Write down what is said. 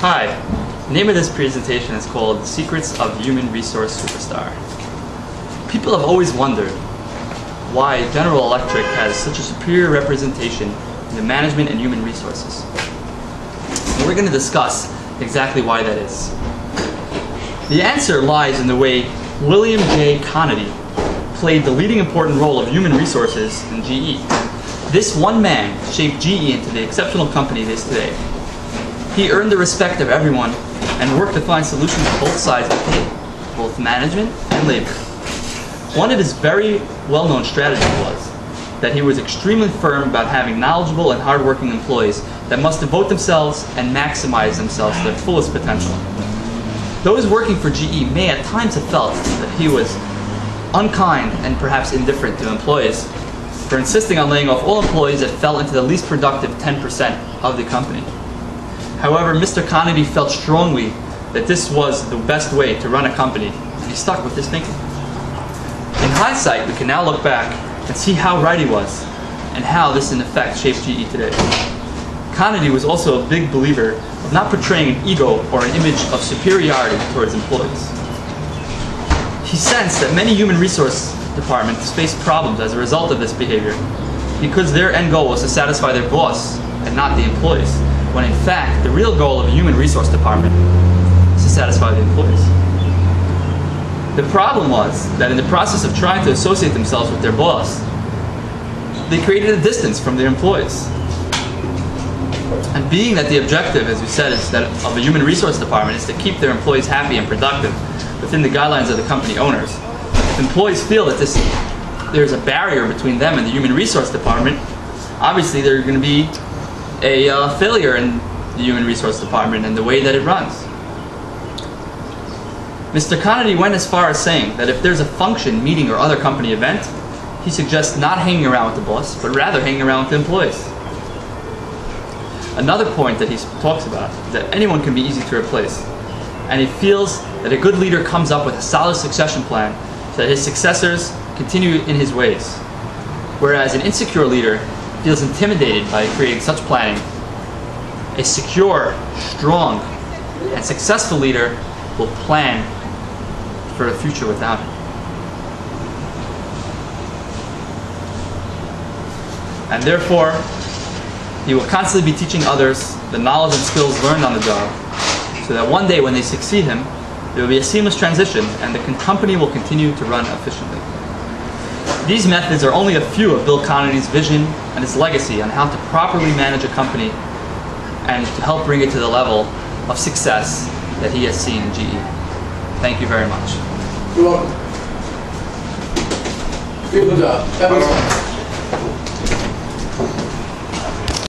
Hi, the name of this presentation is called Secrets of Human Resource Superstar. People have always wondered why General Electric has such a superior representation in the management and human resources. And we're going to discuss exactly why that is. The answer lies in the way William J. Conity played the leading important role of human resources in GE. This one man shaped GE into the exceptional company it is today. He earned the respect of everyone and worked to find solutions to both sides of the table, both management and labor. One of his very well-known strategies was that he was extremely firm about having knowledgeable and hardworking employees that must devote themselves and maximize themselves to their fullest potential. Those working for GE may at times have felt that he was unkind and perhaps indifferent to employees for insisting on laying off all employees that fell into the least productive 10% of the company. However, Mr. Conity felt strongly that this was the best way to run a company, and he stuck with his thinking. In hindsight, we can now look back and see how right he was, and how this in effect shaped GE today. Conity was also a big believer of not portraying an ego or an image of superiority towards employees. He sensed that many human resource departments faced problems as a result of this behavior because their end goal was to satisfy their boss and not the employees, when in fact the real goal of a human resource department is to satisfy the employees. The problem was that in the process of trying to associate themselves with their boss, they created a distance from their employees. And being that the objective, as we said, is that of a human resource department is to keep their employees happy and productive within the guidelines of the company owners, if employees feel that there's a barrier between them and the human resource department, obviously there's going to be a failure in the human resource department and the way that it runs. Mr. Conity went as far as saying that if there's a function, meeting, or other company event, he suggests not hanging around with the boss, but rather hanging around with the employees. Another point that he talks about is that anyone can be easy to replace, and he feels that a good leader comes up with a solid succession plan so that his successors continue in his ways, whereas an insecure leader feels intimidated by creating such planning. A secure, strong, and successful leader will plan for a future without it. And therefore, he will constantly be teaching others the knowledge and skills learned on the job, so that one day when they succeed him, there will be a seamless transition and the company will continue to run efficiently. These methods are only a few of Bill Conity's vision and his legacy on how to properly manage a company and to help bring it to the level of success that he has seen in GE. Thank you very much. You're welcome. Good job. That was fun.